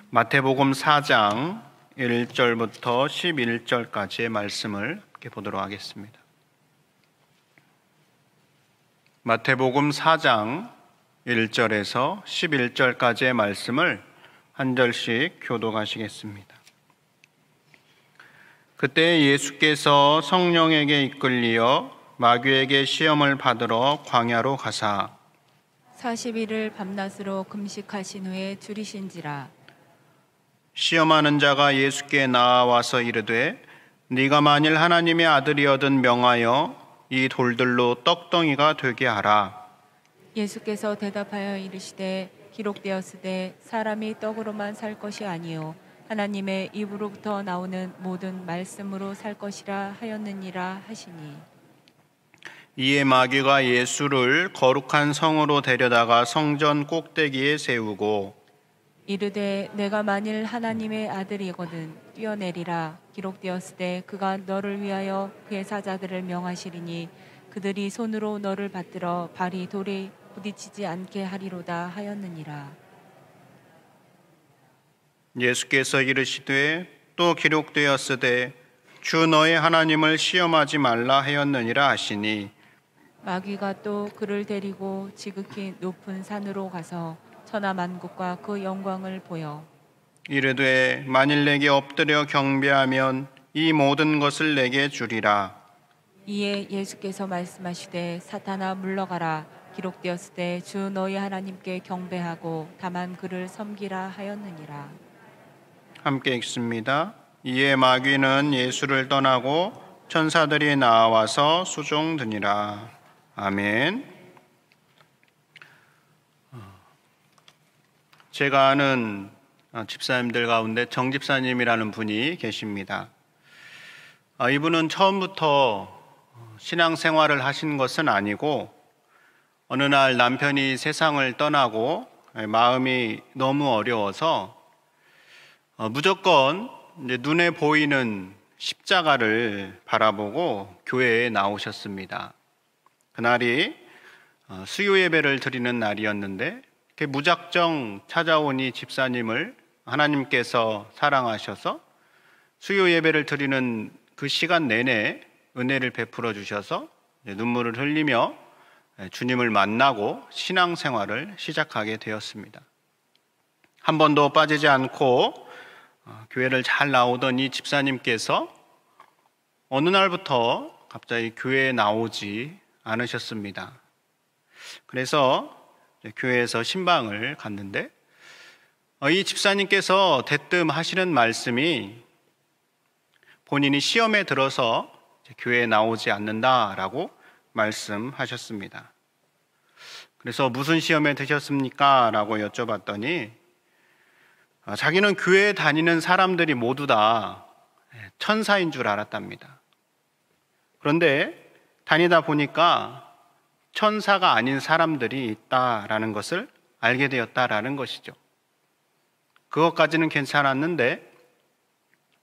마태복음 4장 1절부터 11절까지의 말씀을 함께 보도록 하겠습니다. 마태복음 4장 1절에서 11절까지의 말씀을 한 절씩 교독하시겠습니다. 그때 예수께서 성령에게 이끌리어 마귀에게 시험을 받으러 광야로 가사 40일을 밤낮으로 금식하신 후에 줄이신지라. 시험하는 자가 예수께 나와서 이르되 네가 만일 하나님의 아들이거든 명하여 이 돌들로 떡덩이가 되게 하라. 예수께서 대답하여 이르시되 기록되었으되 사람이 떡으로만 살 것이 아니요 하나님의 입으로부터 나오는 모든 말씀으로 살 것이라 하였느니라 하시니. 이에 마귀가 예수를 거룩한 성으로 데려다가 성전 꼭대기에 세우고 이르되 내가 만일 하나님의 아들이거든 뛰어내리라. 기록되었으되 그가 너를 위하여 그의 사자들을 명하시리니 그들이 손으로 너를 받들어 발이 돌에 부딪히지 않게 하리로다 하였느니라. 예수께서 이르시되 또 기록되었으되 주 너의 하나님을 시험하지 말라 하였느니라 하시니 마귀가 또 그를 데리고 지극히 높은 산으로 가서 천하만국과 그 영광을 보여 이르되 만일 내게 엎드려 경배하면 이 모든 것을 내게 주리라. 이에 예수께서 말씀하시되 사탄아 물러가라. 기록되었으되 주 너희 하나님께 경배하고 다만 그를 섬기라 하였느니라. 함께 읽습니다. 이에 마귀는 예수를 떠나고 천사들이 나와서 수종드니라. 아멘. 제가 아는 집사님들 가운데 정 집사님이라는 분이 계십니다. 이분은 처음부터 신앙생활을 하신 것은 아니고 어느 날 남편이 세상을 떠나고 마음이 너무 어려워서 무조건 이제 눈에 보이는 십자가를 바라보고 교회에 나오셨습니다. 그날이 수요 예배를 드리는 날이었는데 무작정 찾아온 이 집사님을 하나님께서 사랑하셔서 수요 예배를 드리는 그 시간 내내 은혜를 베풀어 주셔서 눈물을 흘리며 주님을 만나고 신앙생활을 시작하게 되었습니다. 한 번도 빠지지 않고 교회를 잘 나오던 이 집사님께서 어느 날부터 갑자기 교회에 나오지 않으셨습니다. 그래서 교회에서 신방을 갔는데 이 집사님께서 대뜸 하시는 말씀이 본인이 시험에 들어서 교회에 나오지 않는다라고 말씀하셨습니다. 그래서 무슨 시험에 드셨습니까? 라고 여쭤봤더니 자기는 교회에 다니는 사람들이 모두 다 천사인 줄 알았답니다. 그런데 다니다 보니까 천사가 아닌 사람들이 있다라는 것을 알게 되었다라는 것이죠. 그것까지는 괜찮았는데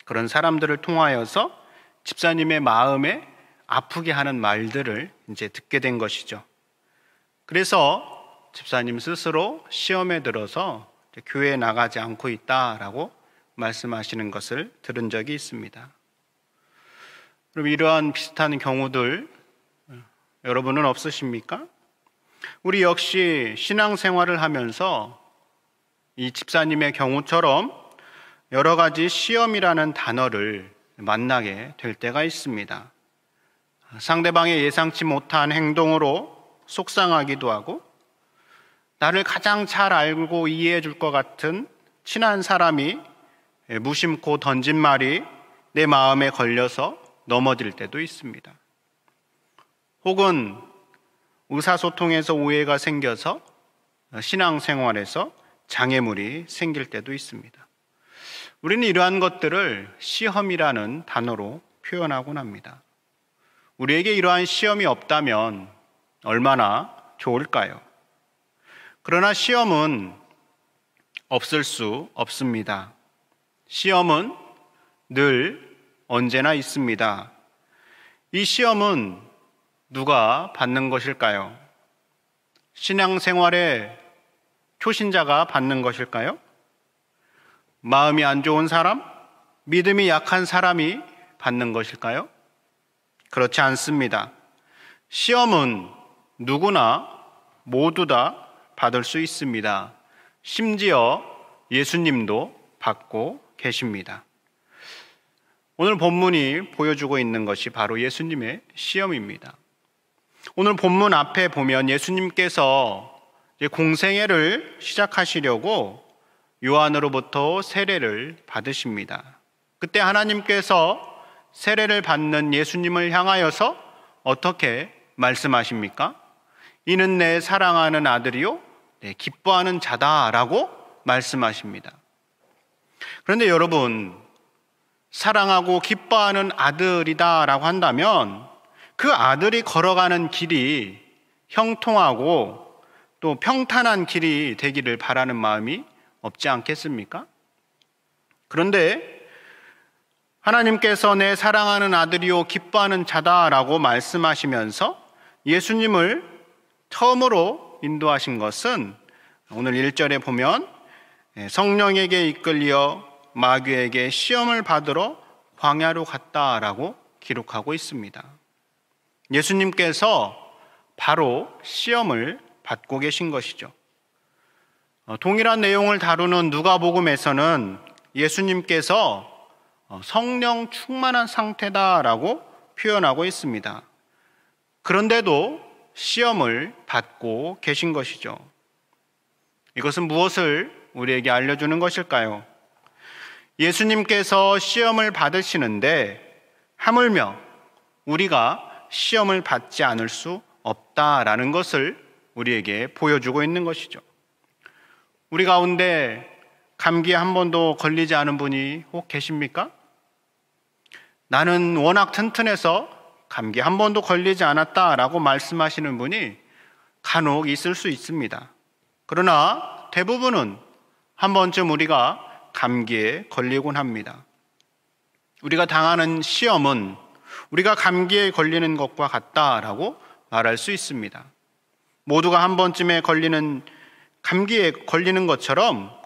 그런 사람들을 통하여서 집사님의 마음에 아프게 하는 말들을 이제 듣게 된 것이죠. 그래서 집사님 스스로 시험에 들어서 교회에 나가지 않고 있다라고 말씀하시는 것을 들은 적이 있습니다. 그럼 이러한 비슷한 경우들 여러분은 없으십니까? 우리 역시 신앙생활을 하면서 이 집사님의 경우처럼 여러 가지 시험이라는 단어를 만나게 될 때가 있습니다. 상대방의 예상치 못한 행동으로 속상하기도 하고 나를 가장 잘 알고 이해해 줄 것 같은 친한 사람이 무심코 던진 말이 내 마음에 걸려서 넘어질 때도 있습니다. 혹은 의사소통에서 오해가 생겨서 신앙생활에서 장애물이 생길 때도 있습니다. 우리는 이러한 것들을 시험이라는 단어로 표현하곤 합니다. 우리에게 이러한 시험이 없다면 얼마나 좋을까요? 그러나 시험은 없을 수 없습니다. 시험은 늘 언제나 있습니다. 이 시험은 누가 받는 것일까요? 신앙생활에 초신자가 받는 것일까요? 마음이 안 좋은 사람, 믿음이 약한 사람이 받는 것일까요? 그렇지 않습니다. 시험은 누구나 모두 다 받을 수 있습니다. 심지어 예수님도 받고 계십니다. 오늘 본문이 보여주고 있는 것이 바로 예수님의 시험입니다. 오늘 본문 앞에 보면 예수님께서 공생애를 시작하시려고 요한으로부터 세례를 받으십니다. 그때 하나님께서 세례를 받는 예수님을 향하여서 어떻게 말씀하십니까? 이는 내 사랑하는 아들이요 내 기뻐하는 자다라고 말씀하십니다. 그런데 여러분, 사랑하고 기뻐하는 아들이다라고 한다면 그 아들이 걸어가는 길이 형통하고 또 평탄한 길이 되기를 바라는 마음이 없지 않겠습니까? 그런데 하나님께서 내 사랑하는 아들이요 기뻐하는 자다라고 말씀하시면서 예수님을 처음으로 인도하신 것은 오늘 1절에 보면 성령에게 이끌려 마귀에게 시험을 받으러 광야로 갔다라고 기록하고 있습니다. 예수님께서 바로 시험을 받고 계신 것이죠. 동일한 내용을 다루는 누가복음에서는 예수님께서 성령 충만한 상태다라고 표현하고 있습니다. 그런데도 시험을 받고 계신 것이죠. 이것은 무엇을 우리에게 알려주는 것일까요? 예수님께서 시험을 받으시는데 하물며 우리가 시험을 받지 않을 수 없다라는 것을 우리에게 보여주고 있는 것이죠. 우리 가운데 감기에 한 번도 걸리지 않은 분이 혹 계십니까? 나는 워낙 튼튼해서 감기 한 번도 걸리지 않았다라고 말씀하시는 분이 간혹 있을 수 있습니다. 그러나 대부분은 한 번쯤 우리가 감기에 걸리곤 합니다. 우리가 당하는 시험은 우리가 감기에 걸리는 것과 같다라고 말할 수 있습니다. 모두가 한 번쯤에 걸리는 감기에 걸리는 것처럼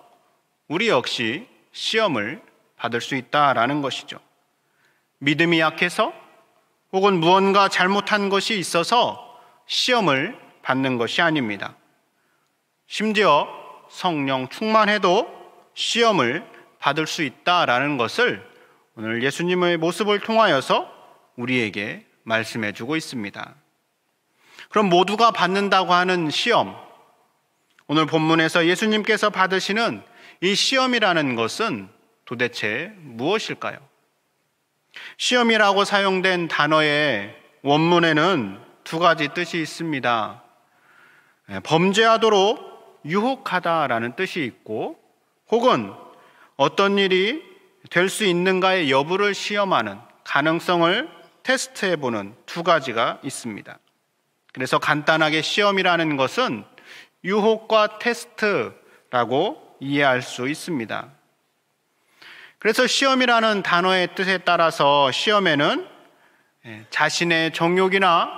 우리 역시 시험을 받을 수 있다라는 것이죠. 믿음이 약해서 혹은 무언가 잘못한 것이 있어서 시험을 받는 것이 아닙니다. 심지어 성령 충만해도 시험을 받을 수 있다라는 것을 오늘 예수님의 모습을 통하여서 우리에게 말씀해 주고 있습니다. 그럼 모두가 받는다고 하는 시험, 오늘 본문에서 예수님께서 받으시는 이 시험이라는 것은 도대체 무엇일까요? 시험이라고 사용된 단어의 원문에는 두 가지 뜻이 있습니다. 범죄하도록 유혹하다라는 뜻이 있고, 혹은 어떤 일이 될 수 있는가의 여부를 시험하는, 가능성을 테스트해보는 두 가지가 있습니다. 그래서 간단하게 시험이라는 것은 유혹과 테스트라고 이해할 수 있습니다. 그래서 시험이라는 단어의 뜻에 따라서 시험에는 자신의 정욕이나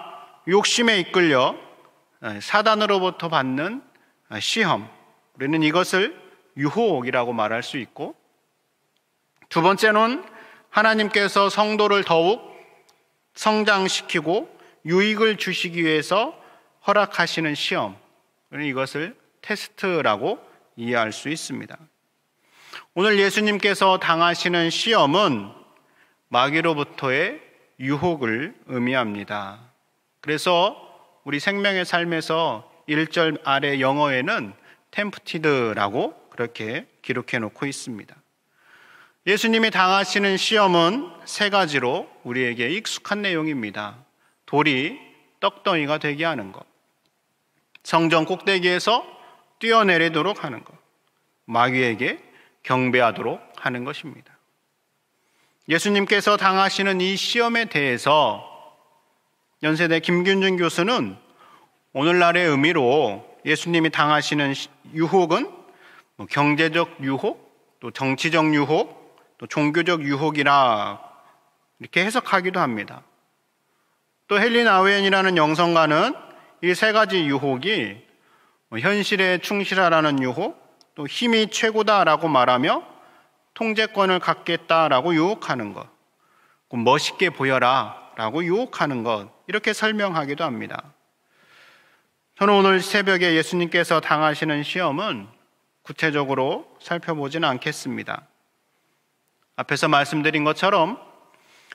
욕심에 이끌려 사단으로부터 받는 시험, 우리는 이것을 유혹이라고 말할 수 있고, 두 번째는 하나님께서 성도를 더욱 성장시키고 유익을 주시기 위해서 허락하시는 시험, 우리는 이것을 테스트라고 이해할 수 있습니다. 오늘 예수님께서 당하시는 시험은 마귀로부터의 유혹을 의미합니다. 그래서 우리 생명의 삶에서 1절 아래 영어에는 tempted라고 그렇게 기록해 놓고 있습니다. 예수님이 당하시는 시험은 세 가지로 우리에게 익숙한 내용입니다. 돌이 떡덩이가 되게 하는 것, 성전 꼭대기에서 뛰어내리도록 하는 것, 마귀에게 경배하도록 하는 것입니다. 예수님께서 당하시는 이 시험에 대해서 연세대 김균준 교수는 오늘날의 의미로 예수님이 당하시는 유혹은 경제적 유혹, 또 정치적 유혹, 또 종교적 유혹이라 이렇게 해석하기도 합니다. 또 헨리 나우엔이라는 영성가는 이 세 가지 유혹이 현실에 충실하라는 유혹, 또 힘이 최고다라고 말하며 통제권을 갖겠다라고 유혹하는 것, 멋있게 보여라 라고 유혹하는 것, 이렇게 설명하기도 합니다. 저는 오늘 새벽에 예수님께서 당하시는 시험은 구체적으로 살펴보지는 않겠습니다. 앞에서 말씀드린 것처럼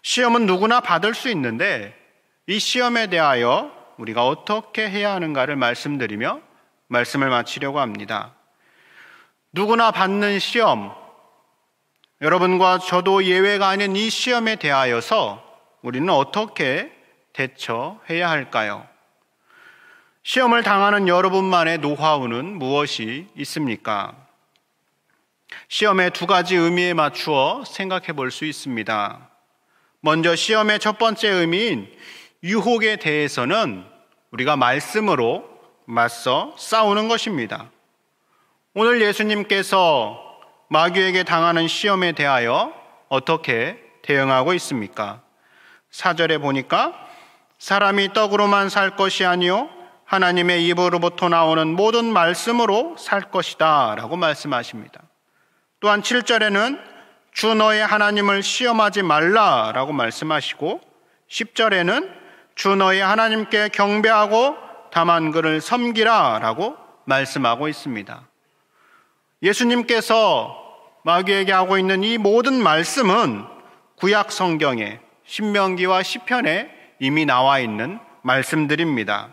시험은 누구나 받을 수 있는데 이 시험에 대하여 우리가 어떻게 해야 하는가를 말씀드리며 말씀을 마치려고 합니다. 누구나 받는 시험, 여러분과 저도 예외가 아닌 이 시험에 대하여서 우리는 어떻게 대처해야 할까요? 시험을 당하는 여러분만의 노하우는 무엇이 있습니까? 시험의 두 가지 의미에 맞추어 생각해 볼 수 있습니다. 먼저 시험의 첫 번째 의미인 유혹에 대해서는 우리가 말씀으로 맞서 싸우는 것입니다. 오늘 예수님께서 마귀에게 당하는 시험에 대하여 어떻게 대응하고 있습니까? 4절에 보니까 사람이 떡으로만 살 것이 아니요 하나님의 입으로부터 나오는 모든 말씀으로 살 것이다 라고 말씀하십니다. 또한 7절에는 주 너의 하나님을 시험하지 말라 라고 말씀하시고 10절에는 주 너의 하나님께 경배하고 다만 그를 섬기라 라고 말씀하고 있습니다. 예수님께서 마귀에게 하고 있는 이 모든 말씀은 구약 성경에 신명기와 시편에 이미 나와 있는 말씀들입니다.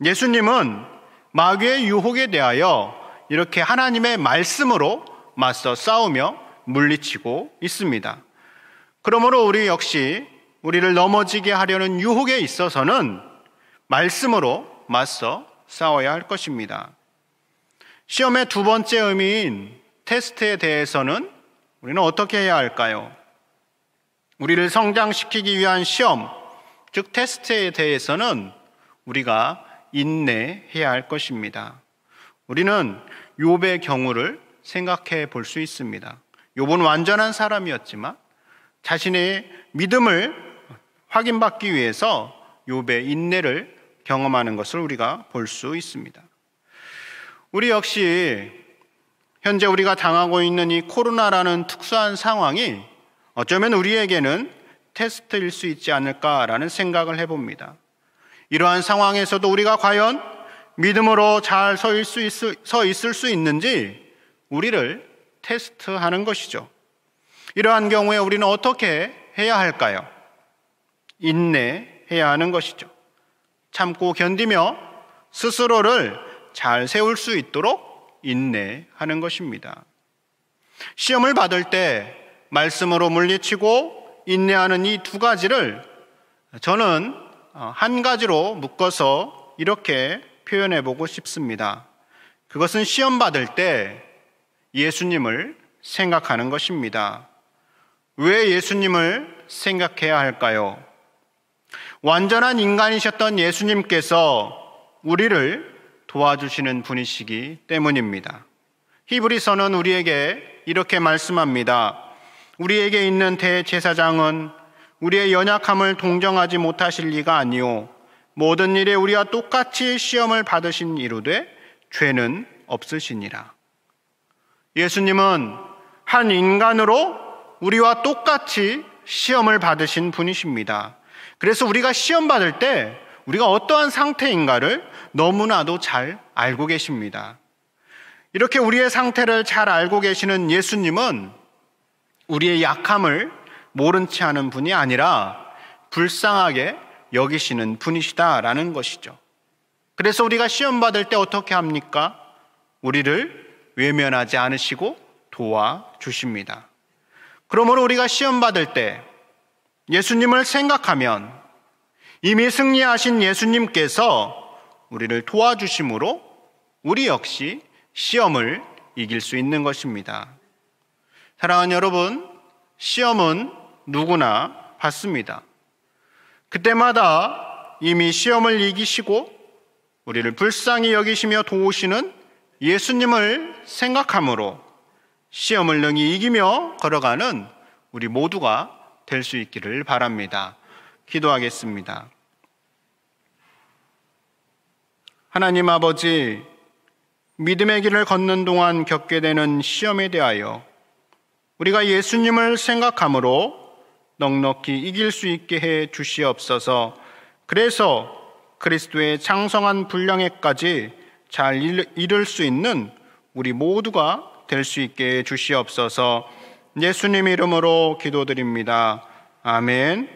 예수님은 마귀의 유혹에 대하여 이렇게 하나님의 말씀으로 맞서 싸우며 물리치고 있습니다. 그러므로 우리 역시 우리를 넘어지게 하려는 유혹에 있어서는 말씀으로 맞서 싸워야 할 것입니다. 시험의 두 번째 의미인 테스트에 대해서는 우리는 어떻게 해야 할까요? 우리를 성장시키기 위한 시험, 즉 테스트에 대해서는 우리가 인내해야 할 것입니다. 우리는 욥의 경우를 생각해 볼 수 있습니다. 욥은 완전한 사람이었지만 자신의 믿음을 확인받기 위해서 욥의 인내를 경험하는 것을 우리가 볼 수 있습니다. 우리 역시 현재 우리가 당하고 있는 이 코로나라는 특수한 상황이 어쩌면 우리에게는 테스트일 수 있지 않을까라는 생각을 해봅니다. 이러한 상황에서도 우리가 과연 믿음으로 잘 서 있을 수 있는지 우리를 테스트하는 것이죠. 이러한 경우에 우리는 어떻게 해야 할까요? 인내해야 하는 것이죠. 참고 견디며 스스로를 잘 세울 수 있도록 인내하는 것입니다. 시험을 받을 때 말씀으로 물리치고 인내하는 이 두 가지를 저는 한 가지로 묶어서 이렇게 표현해 보고 싶습니다. 그것은 시험 받을 때 예수님을 생각하는 것입니다. 왜 예수님을 생각해야 할까요? 완전한 인간이셨던 예수님께서 우리를 도와주시는 분이시기 때문입니다. 히브리서는 우리에게 이렇게 말씀합니다. 우리에게 있는 대제사장은 우리의 연약함을 동정하지 못하실 리가 아니요 모든 일에 우리와 똑같이 시험을 받으신 이루되 죄는 없으시니라. 예수님은 한 인간으로 우리와 똑같이 시험을 받으신 분이십니다. 그래서 우리가 시험 받을 때 우리가 어떠한 상태인가를 너무나도 잘 알고 계십니다. 이렇게 우리의 상태를 잘 알고 계시는 예수님은 우리의 약함을 모른 채 하는 분이 아니라 불쌍하게 여기시는 분이시다라는 것이죠. 그래서 우리가 시험 받을 때 어떻게 합니까? 우리를 외면하지 않으시고 도와주십니다. 그러므로 우리가 시험 받을 때 예수님을 생각하면 이미 승리하신 예수님께서 우리를 도와주심으로 우리 역시 시험을 이길 수 있는 것입니다. 사랑하는 여러분, 시험은 누구나 받습니다. 그때마다 이미 시험을 이기시고 우리를 불쌍히 여기시며 도우시는 예수님을 생각함으로 시험을 능히 이기며 걸어가는 우리 모두가 될 수 있기를 바랍니다. 기도하겠습니다. 하나님 아버지, 믿음의 길을 걷는 동안 겪게 되는 시험에 대하여 우리가 예수님을 생각함으로 넉넉히 이길 수 있게 해 주시옵소서. 그래서 그리스도의 장성한 분량에까지 잘 이룰 수 있는 우리 모두가 될 수 있게 해 주시옵소서. 예수님 이름으로 기도드립니다. 아멘.